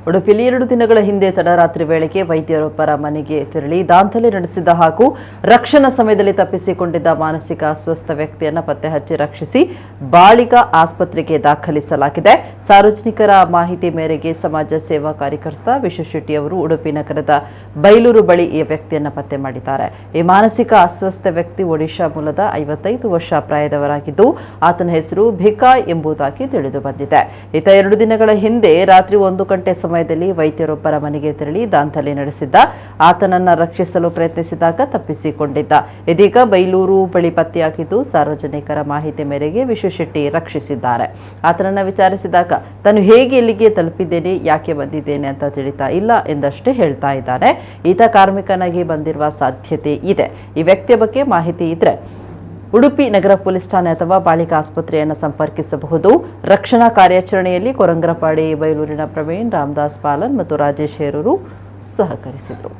ಉಡುಪಿಯಲ್ಲಿ 2 ದಿನಗಳ ಹಿಂದೆ ತಡರಾತ್ರಿ ವೇಳೆಗೆ ವೈದ್ಯರೊಬ್ಬರ ಮನೆಗೆ ತೆರಳಿ ದಾಂಧಲೆ ನಡೆಸಿದ ಹಾಗೂ ರಕ್ಷಣಾ ಸಮಯದಲ್ಲಿ ತಪ್ಪಿಸಿಕೊಂಡಿದ್ದ ಮಾನಸಿಕ ಅಸ್ವಸ್ಥ ವ್ಯಕ್ತಿಯನ್ನು ಪತ್ತೆ ಹಚ್ಚಿ ರಕ್ಷಿಸಿ ಬಾಳಿಗ ಆಸ್ಪತ್ರೆಗೆ ದಾಖಲಿಸಲಾಗಿದೆ. ಸಾರ್ವಜನಿಕರ ಮಾಹಿತಿ ಮೇರೆಗೆ ಸಮಾಜ ಸೇವಾ ಕಾರ್ಯಕರ್ತ ವಿಶ್ವಶೆಟ್ಟಿ ಅವರು ಉಡುಪಿ ನಗರದ ಬೈಲೂರು ಬಳಿ ಈ ವ್ಯಕ್ತಿಯನ್ನು ಪತ್ತೆ ಮಾಡಿದ್ದಾರೆ. ಈ ಮಾನಸಿಕ ಅಸ್ವಸ್ಥ ವ್ಯಕ್ತಿ ಒಡಿಶಾ ಮೂಲದ 55 ವರ್ಷ ಪ್ರಾಯದವರಾಗಿದ್ದು ಆತನ ಹೆಸರು ಭಿಕಾಯ್ ಎಂಬುದಾಗಿ ತಿಳಿದು ಬಂದಿದೆ. ಈತ 2 ದಿನಗಳ ಹಿಂದೆ ರಾತ್ರಿ 1 ಗಂಟೆ ಸಮಯದಲ್ಲಿ ವೈದ್ಯರೊಬ್ಬರ ಮನೆಗೆ ತೆರಳಿ ದಾಂಧಲೆ ನಡೆಸಿದ್ದ. ಆತನನ್ನು ರಕ್ಷಿಸಲು ಪ್ರಯತ್ನಿಸಿದಾಗ ತಪ್ಪಿಸಿಕೊಂಡಿದ್ದ. ಇದೀಗ ಬೈಲೂರು ಬಳಿ ಪತ್ತೆಯಾಗಿದ್ದು ಸಾರ್ವಜನಿಕರ ಮಾಹಿತಿ ಮೇರೆಗೆ ವಿಶ್ವಶೆಟ್ಟಿ ರಕ್ಷಿಸಿದ್ದಾರೆ. ಆತನನ್ನು ವಿಚಾರಿಸಿದಾಗ ತಾನು ಹೇಗೆ ಇಲ್ಲಿಗೆ ತಲುಪಿದ್ದೇನೆ, ಯಾಕೆ ಬಂದಿದ್ದೇನೆ ಅಂತ ತಿಳಿತಾ ಇಲ್ಲ ಎಂದಷ್ಟೇ ಹೇಳ್ತಾ ಇದ್ದಾನೆ. ಈತ ಕಾರ್ಮಿಕನಾಗಿ ಬಂದಿರುವ ಸಾಧ್ಯತೆ ಇದೆ. ಈ ವ್ಯಕ್ತಿಯ ಬಗ್ಗೆ ಮಾಹಿತಿ ಇದ್ರೆ ಉಡುಪಿ ನಗರ ಪೊಲೀಸ್ ಠಾಣೆ ಅಥವಾ ಬಾಳಿಗ ಆಸ್ಪತ್ರೆಯನ್ನು ಸಂಪರ್ಕಿಸಬಹುದು. ರಕ್ಷಣಾ ಕಾರ್ಯಾಚರಣೆಯಲ್ಲಿ ಕೊರಂಗರಪಾಡಿ ಬೈಲೂರಿನ ಪ್ರವೀಣ್, ರಾಮದಾಸ್ ಪಾಲನ್ ಮತ್ತು ರಾಜೇಶ್ ಹೇರೂರು ಸಹಕರಿಸಿದರು.